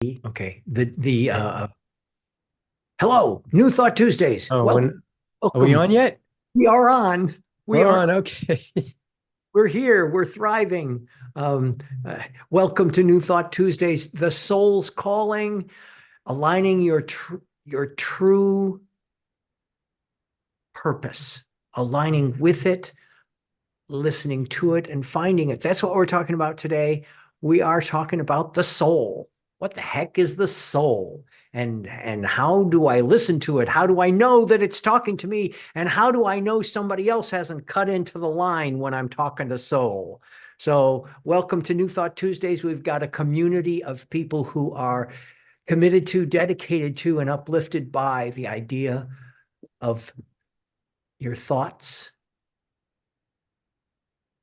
Okay. Hello, New Thought Tuesdays. Oh, Well, are we welcome. on yet? We are on. We We're are. on. Okay. We're here. We're thriving. Um, Welcome to New Thought Tuesdays. The soul's calling, aligning your true purpose, aligning with it, listening to it, and finding it. That's what we're talking about today. We are talking about the soul. What the heck is the soul? And how do I listen to it? How do I know that it's talking to me? And how do I know somebody else hasn't cut into the line when I'm talking to soul? So, welcome to New Thought Tuesdays. We've got a community of people who are committed to, dedicated to, and uplifted by the idea of your thoughts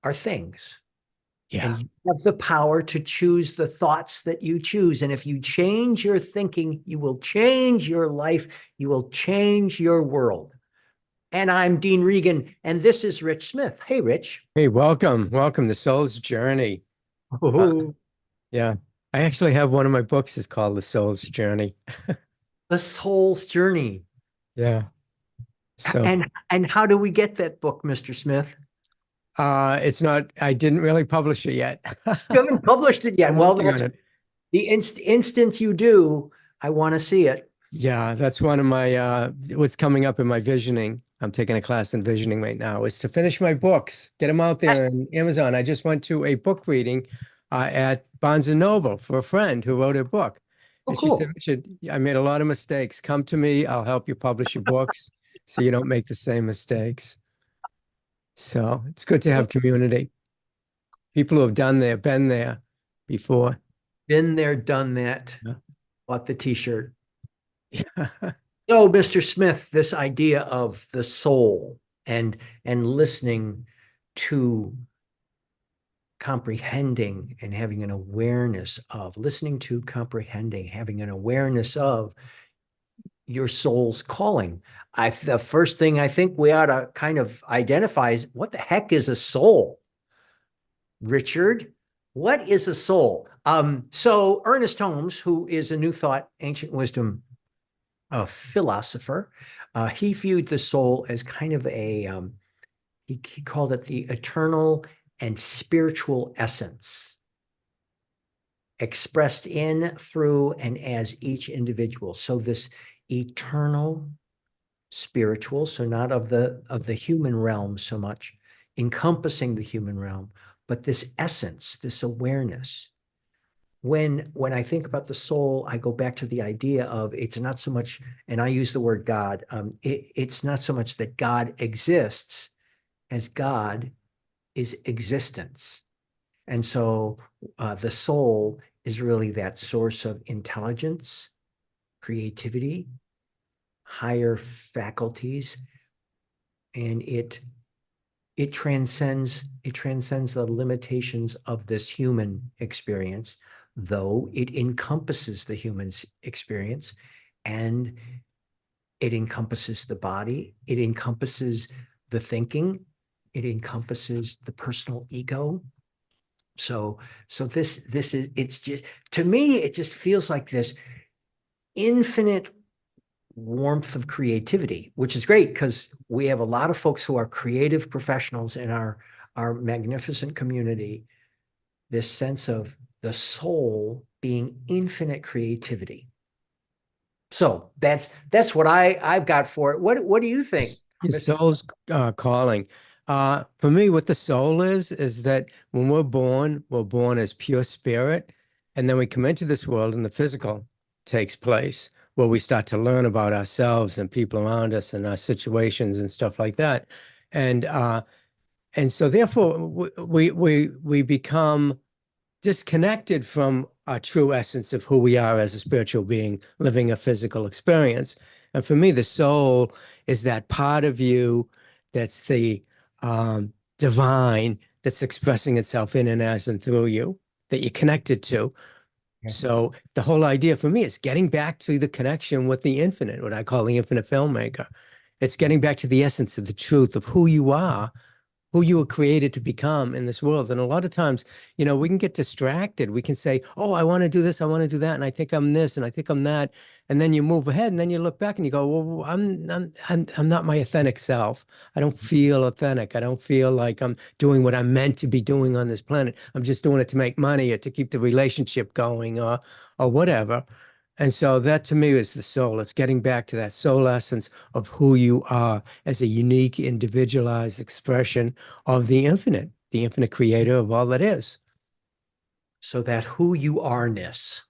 are things. Yeah. And you have the power to choose the thoughts that you choose. And if you change your thinking, you will change your life. You will change your world. And I'm Dean Regan, and this is Rich Smith. Hey, Rich. Hey, welcome. Welcome to Soul's Journey. Uh, Oh, yeah. I actually have one of my books is called The Soul's Journey. the soul's journey. Yeah. So, And how do we get that book, Mr. Smith? it's not, I didn't really publish it yet. You haven't published it yet. I'm Well, working that's on it. the instant you do, I want to see it. Yeah, that's one of my what's coming up in my visioning. I'm taking a class in visioning right now, is to finish my books, get them out there Yes. on Amazon. I just went to a book reading at Barnes and Noble for a friend who wrote a book. Oh, And she said, cool. Richard, I made a lot of mistakes. Come to me, I'll help you publish your books so you don't make the same mistakes. So it's good to have community. People who have been there before. Been there, done that. Yeah. Bought the t-shirt. So, Mr. Smith, this idea of the soul and listening to, comprehending and having an awareness of, listening to, comprehending, having an awareness of your soul's calling. The first thing I think we ought to kind of identify is, what the heck is a soul? Richard, what is a soul? So Ernest Holmes, who is a New Thought, Ancient Wisdom philosopher, he viewed the soul as kind of he called it the eternal and spiritual essence, expressed in, through, and as each individual. So this eternal spiritual, so not of the human realm so much, encompassing the human realm, but this essence, this awareness. When I think about the soul, I go back to the idea of, it's not so much, and I use the word God, it's not so much that God exists as God is existence. And so the soul is really that source of intelligence, creativity, higher faculties, and it transcends the limitations of this human experience, though it encompasses the human experience, and it encompasses the body, it encompasses the thinking, it encompasses the personal ego. So this is, it's just, to me, it just feels like this infinite warmth of creativity, which is great because we have a lot of folks who are creative professionals in our magnificent community. This sense of the soul being infinite creativity. So that's what I've got for it. What do you think, Your Mr. soul's calling. For me, what the soul is that when we're born as pure spirit, and then we come into this world and the physical takes place, where we start to learn about ourselves and people around us and our situations and stuff like that. And so therefore we become disconnected from our true essence of who we are as a spiritual being living a physical experience. And for me, the soul is that part of you that's the divine, that's expressing itself in and as and through you, that you're connected to. So the whole idea for me is getting back to the connection with the infinite, what I call the infinite filmmaker. It's getting back to the essence of the truth of who you are who you were created to become in this world. And a lot of times, you know, we can get distracted. We can say, oh, I want to do this, I want to do that, and I think I'm this, and I think I'm that. And then you move ahead, and then you look back and you go, well, I'm not my authentic self. I don't feel authentic. I don't feel like I'm doing what I'm meant to be doing on this planet. I'm just doing it to make money or to keep the relationship going or whatever. And so that to me is the soul. It's getting back to that soul essence of who you are as a unique, individualized expression of the infinite creator of all that is. So that who you are-ness,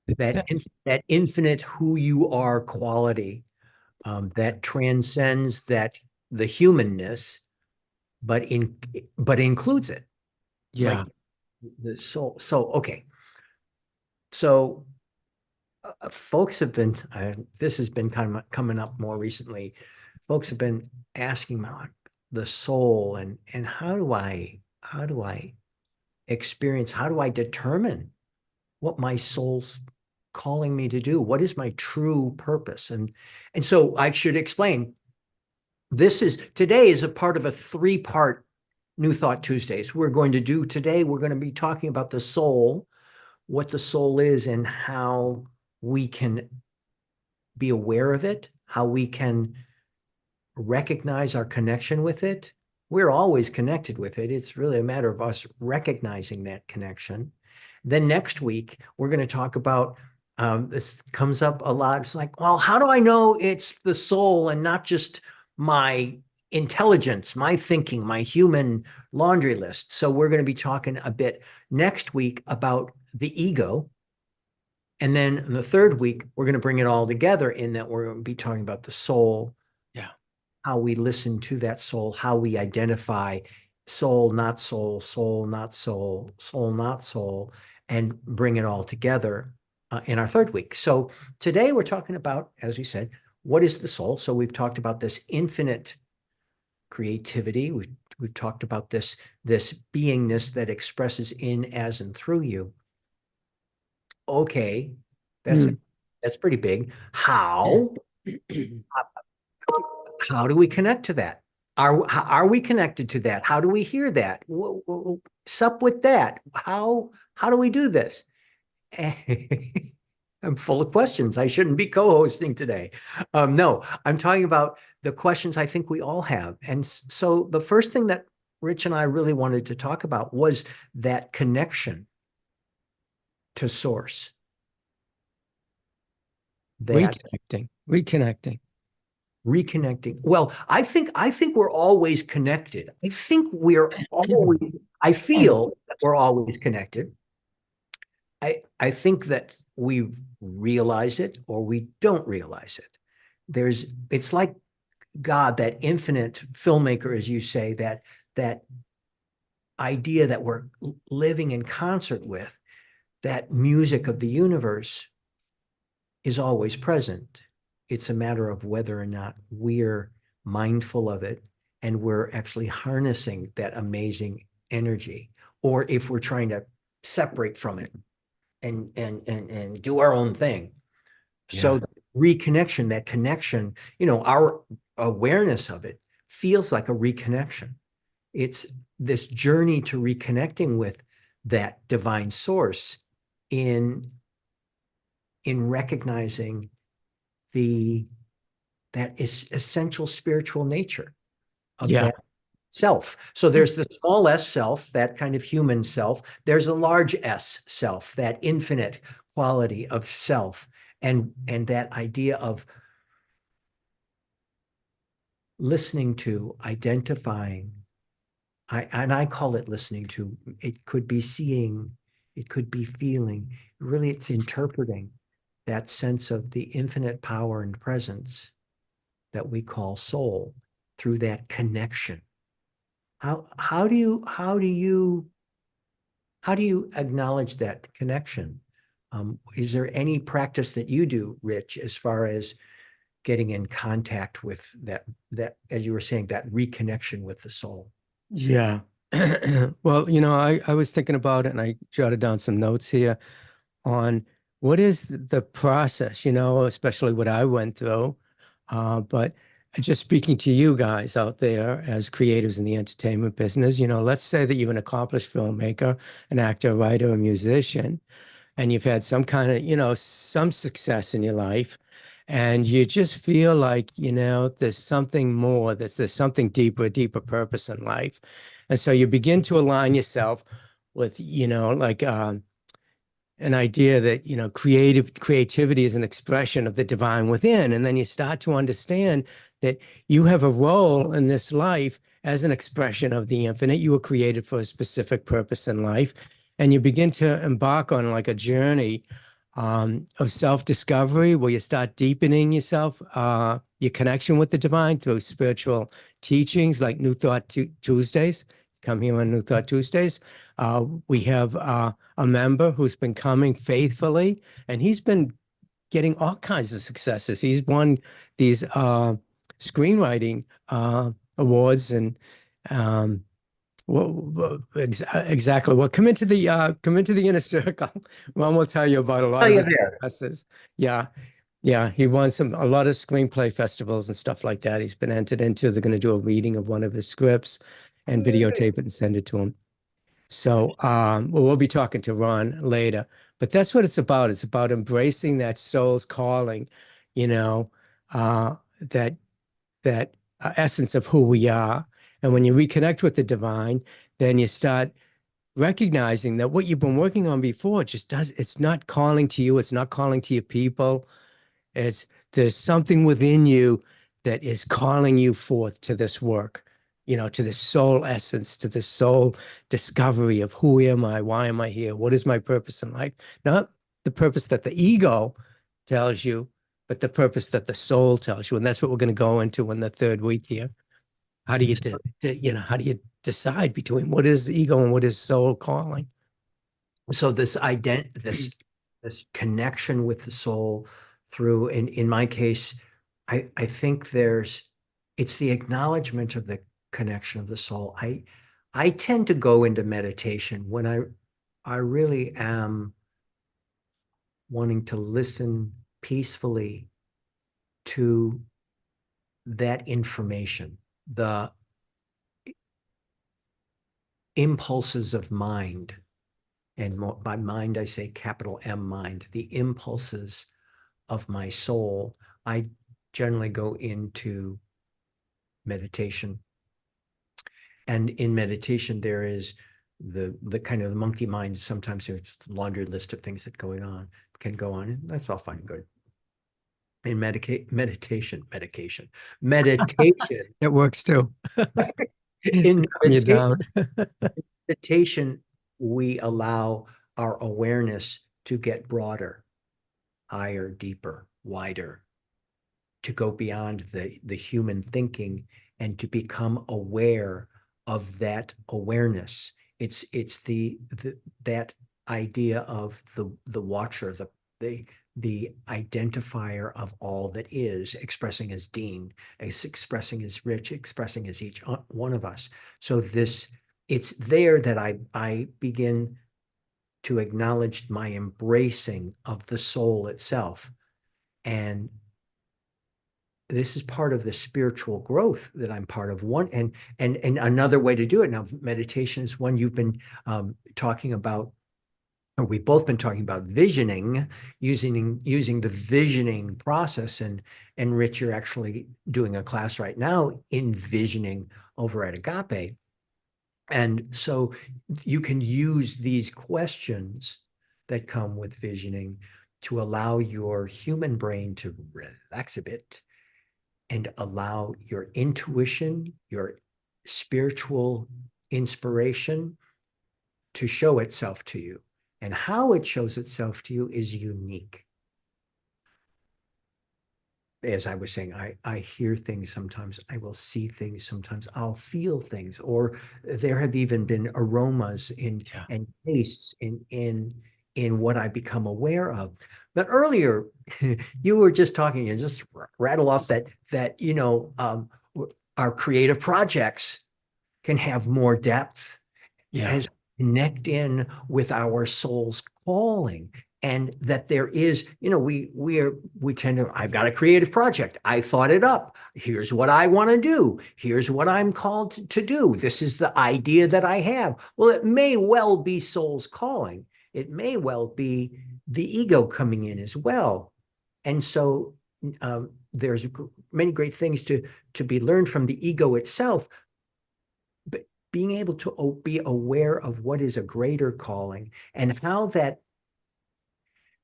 Yeah. that infinite who you are quality, that transcends the humanness, but includes it. It's like Yeah. the soul. So okay, so folks have been this has been kind of coming up more recently. Folks have been asking about the soul and how do I experience, how do I determine what my soul's calling me to do? What is my true purpose? And so I should explain, today is a part of a three-part New Thought Tuesdays. We're going to be talking about the soul, what the soul is, and how we can be aware of it, how we can recognize our connection with it. We're always connected with it. It's really a matter of us recognizing that connection. Then next week, we're going to talk about, this comes up a lot. It's like, well, how do I know it's the soul and not just my intelligence, my thinking, my human laundry list? So we're going to be talking a bit next week about the ego. And then in the third week, we're going to bring it all together in that we're going to be talking about the soul, Yeah. how we listen to that soul, how we identify soul, not soul, soul, not soul, soul, not soul, and bring it all together in our third week. So today we're talking about, as we said, what is the soul? So we've talked about this infinite creativity. We've talked about this beingness that expresses in, as, and through you. Okay, that's Mm. that's pretty big. How do we connect to that? Are we connected to that? How do we hear that? Sup with that? How do we do this? I'm full of questions. I shouldn't be co-hosting today. No, I'm talking about the questions I think we all have. And so the first thing that Rich and I really wanted to talk about was that connection to source. That Reconnecting. reconnecting. Well, I think we're always connected. I feel that we're always connected. I think that we realize it or we don't realize it. It's like God, that infinite filmmaker, as you say, that idea that we're living in concert with, that music of the universe is always present. It's a matter of whether or not we're mindful of it and we're actually harnessing that amazing energy, or if we're trying to separate from it and do our own thing. So Yeah. the reconnection, that connection, our awareness of it feels like a reconnection. It's this journey to reconnecting with that divine source in recognizing that is essential spiritual nature of Yeah. that self. So there's the small s self, that kind of human self. There's a large S self, that infinite quality of self, and that idea of listening to, identifying. I call it listening to. It could be seeing, it could be feeling. Really, it's interpreting that sense of the infinite power and presence that we call soul through that connection. How do you acknowledge that connection? Is there any practice that you do, Rich, as far as getting in contact with that, as you were saying, that reconnection with the soul? Yeah. Well, you know, I was thinking about it and I jotted down some notes here on what is the process, you know, especially what I went through. But just speaking to you guys out there as creatives in the entertainment business, let's say that you're an accomplished filmmaker, an actor, writer, a musician, and you've had some kind of, some success in your life, and you just feel like, there's something more, there's something deeper, a deeper purpose in life. And so you begin to align yourself with, like an idea that, creativity is an expression of the divine within. And then you start to understand that you have a role in this life as an expression of the infinite. You were created for a specific purpose in life. And you begin to embark on like a journey of self-discovery where you start deepening yourself, your connection with the divine through spiritual teachings like New Thought Tuesdays. Come here on New Thought Tuesdays. We have a member who's been coming faithfully, and he's been getting all kinds of successes. He's won these screenwriting awards, and exactly. Well, come into the inner circle. Ron will tell you about a lot Oh, of yeah, his there. successes. Yeah, yeah. He won a lot of screenplay festivals and stuff like that. He's been entered into. They're going to do a reading of one of his scripts and videotape it and send it to him. So, we'll be talking to Ron later, but that's what it's about. It's about embracing that soul's calling, you know, that essence of who we are. And when you reconnect with the divine, then you start recognizing that what you've been working on before it's not calling to you. It's not calling to your people. There's something within you that is calling you forth to this work, to the soul essence, to the soul discovery of who am I? Why am I here? What is my purpose in life? Not the purpose that the ego tells you, but the purpose that the soul tells you. And that's what we're going to go into in the third week here. How do you, how do you decide between what is ego and what is soul calling? So this connection with the soul through, in my case, I think it's the acknowledgement of the connection of the soul. I tend to go into meditation when I really am wanting to listen peacefully to that information, the impulses of mind. And by mind, I say capital M mind, the impulses of my soul. I generally go into meditation. And in meditation, there is the kind of the monkey mind. Sometimes there's a laundry list of things that can go on, and that's all fine and good. In meditation, It works too. in Calm you down. meditation, we allow our awareness to get broader, higher, deeper, wider, to go beyond the human thinking and to become aware of that awareness. It's that idea of the watcher, the identifier of all that is, expressing as Dean, as expressing as Rich, expressing as each one of us. So it's there that I begin to acknowledge my embracing of the soul itself. And this is part of the spiritual growth that I'm part of. And another way to do it now, meditation is one you've been talking about, or we've both been talking about visioning, using the visioning process. And Rich, you're actually doing a class right now in visioning over at Agape. And so you can use these questions that come with visioning to allow your human brain to relax a bit and allow your intuition, your spiritual inspiration to show itself to you. And how it shows itself to you is unique. As I was saying, I hear things sometimes, I will see things sometimes, I'll feel things, or there have even been aromas and tastes in what I become aware of. But earlier, you were just talking and just rattle off that our creative projects can have more depth Yeah. as connect in with our soul's calling. and that there is, we tend to, I've got a creative project. I thought it up. Here's what I want to do. Here's what I'm called to do. This is the idea that I have. Well, it may well be soul's calling. It may well be the ego coming in as well. And so there's many great things to be learned from the ego itself, but being able to be aware of what is a greater calling and how that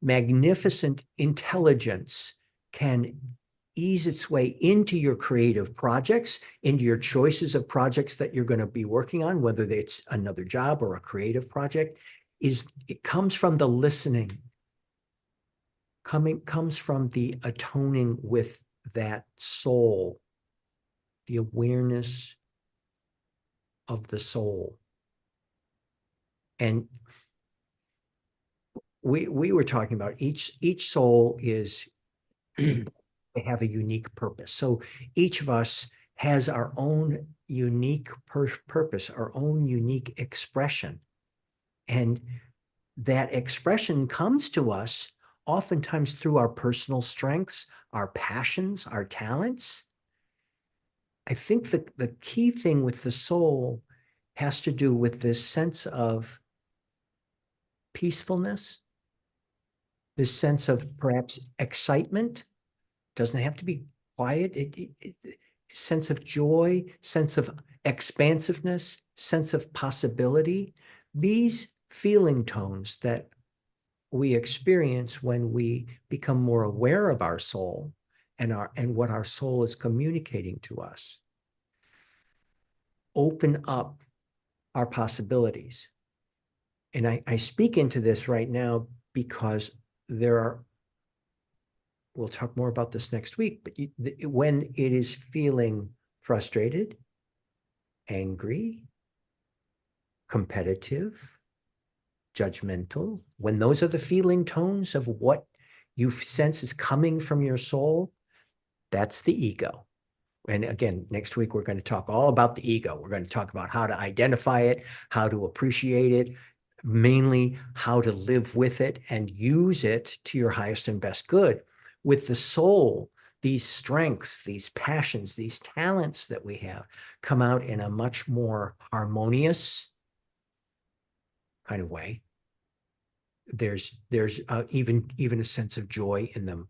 magnificent intelligence can ease its way into your creative projects, into your choices of projects that you're going to be working on, whether it's another job or a creative project, it comes from the listening, comes from the atoning with that soul, the awareness of the soul. And we were talking about each soul is they have a unique purpose. So each of us has our own unique purpose, our own unique expression. And that expression comes to us oftentimes through our personal strengths, our passions, our talents. I think the key thing with the soul has to do with this sense of peacefulness, this sense of perhaps excitement. Doesn't have to be quiet. Sense of joy, sense of expansiveness, sense of possibility. These feeling tones that we experience when we become more aware of our soul and what our soul is communicating to us open up our possibilities. And I speak into this right now because we'll talk more about this next week, but when it is feeling frustrated, angry, competitive, judgmental, when those are the feeling tones of what you sense is coming from your soul, that's the ego. And again, next week, we're going to talk all about the ego. We're going to talk about how to identify it, how to appreciate it, mainly how to live with it and use it to your highest and best good. With the soul, these strengths, these passions, these talents that we have come out in a much more harmonious kind of way. There's even a sense of joy in them,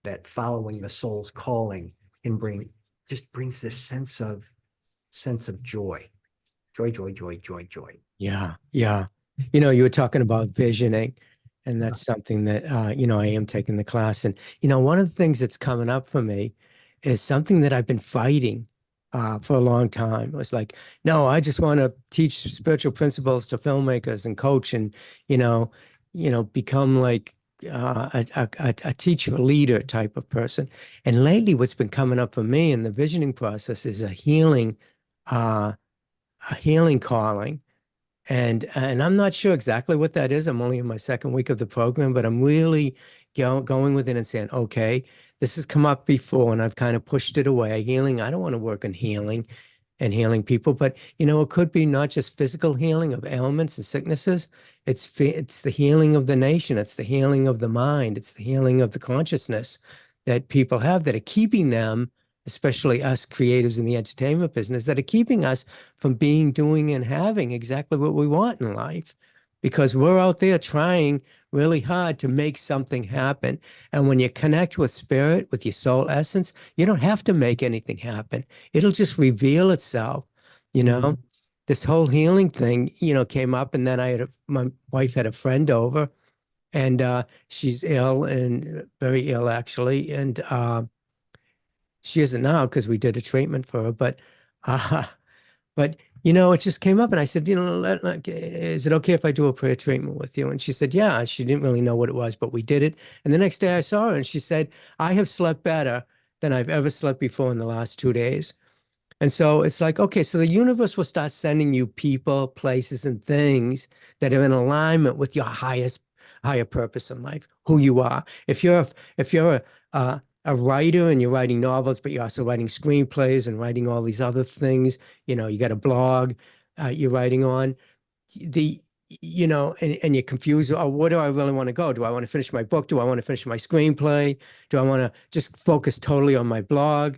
that following the soul's calling can brings this sense of joy. Joy. Yeah, yeah. You were talking about visioning, and that's something that I am taking the class. And one of the things that's coming up for me is something that I've been fighting for a long time. It was like, no, I just want to teach spiritual principles to filmmakers and coach, and become like a teacher, a leader type of person. And lately, what's been coming up for me in the visioning process is uh, a healing calling. And I'm not sure exactly what that is. I'm only in my second week of the program, but I'm really going with it and saying, okay, this has come up before and I've kind of pushed it away. Healing, I don't want to work in healing and healing people, but it could be not just physical healing of ailments and sicknesses. It's the healing of the nation. It's the healing of the mind. It's the healing of the consciousness that people have that are keeping them, especially us creatives in the entertainment business, that are keeping us from doing, and having exactly what we want in life, because we're out there trying really hard to make something happen. And when you connect with spirit, with your soul essence, you don't have to make anything happen. It'll just reveal itself, you know? Mhm. This whole healing thing, came up, and then my wife had a friend over, and she's ill, and very ill actually. And she isn't now because we did a treatment for her, uh, but it just came up, and I said, is it okay if I do a prayer treatment with you? And she said, yeah. She didn't really know what it was, but we did it. And the next day I saw her, and she said, I have slept better than I've ever slept before in the last 2 days. And so it's like, okay, so the universe will start sending you people, places, and things that are in alignment with your higher purpose in life, who you are. If you're a writer and you're writing novels, but you're also writing screenplays and writing all these other things, you got a blog you're writing on, the and you're confused. Oh, where do I really want to go? Do I want to finish my book? Do I want to finish my screenplay? Do I want to just focus totally on my blog?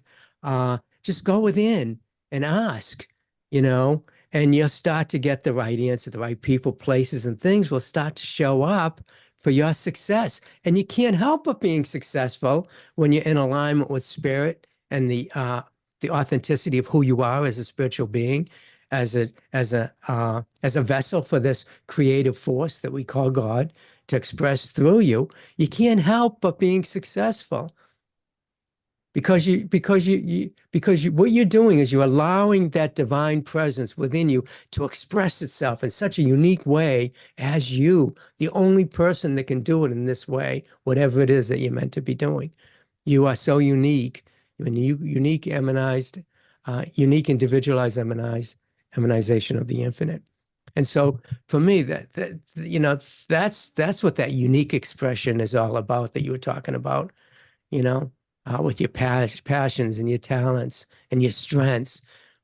Just go within and ask, you know, and you'll start to get the right answer, the right people, places, and things will start to show up for your success. And you can't help but being successful when you're in alignment with spirit and the authenticity of who you are as a spiritual being, as a vessel for this creative force that we call God to express through you. You can't help but being successful because what you're doing is you're allowing that divine presence within you to express itself in such a unique way as you, the only person that can do it in this way, whatever it is that you're meant to be doing. You are so unique. You're unique, emanized, unique, individualized, emanization of the infinite. And so for me, that's what that unique expression is all about that you were talking about, you know, with your passions and your talents and your strengths.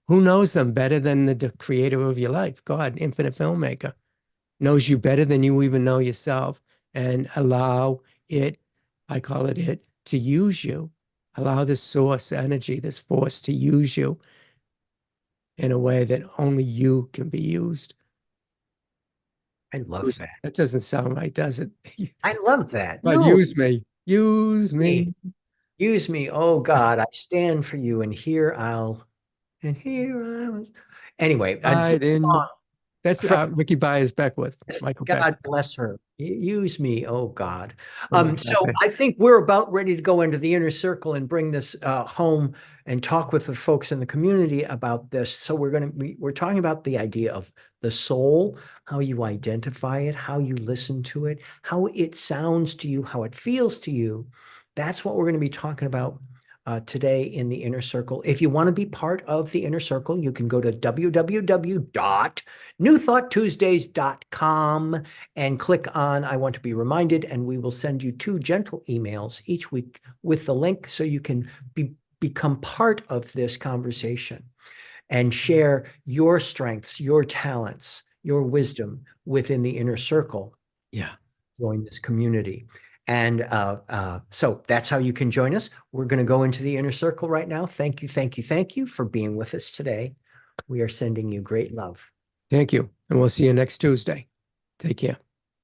Who knows them better than the creator of your life? God, infinite filmmaker, knows you better than you even know yourself, and allow it, I call it, to use you. Allow this source energy, this force to use you in a way that only you can be used. I love that. That doesn't sound right, does it? I love that. But No, use me. Use me. me. Use me. Oh God, I stand for you. And here I was. Anyway, I didn't. That's for Ricky Byers Beckwith, yes, Michael God Beckwith. bless her. Use me, oh God. Oh my So God. I think we're about ready to go into the inner circle and bring this home and talk with the folks in the community about this. So we're talking about the idea of the soul, how you identify it, how you listen to it, how it sounds to you, how it feels to you. That's what we're going to be talking about today in the inner circle. If you want to be part of the inner circle, you can go to www.newthoughttuesdays.com and click on I want to be reminded, and we will send you 2 gentle emails each week with the link so you can become part of this conversation and share your strengths, your talents, your wisdom within the inner circle. Yeah. Join this community. And so that's how you can join us. We're going to go into the inner circle right now. Thank you, thank you, thank you for being with us today. We are sending you great love. Thank you. And we'll see you next Tuesday. Take care.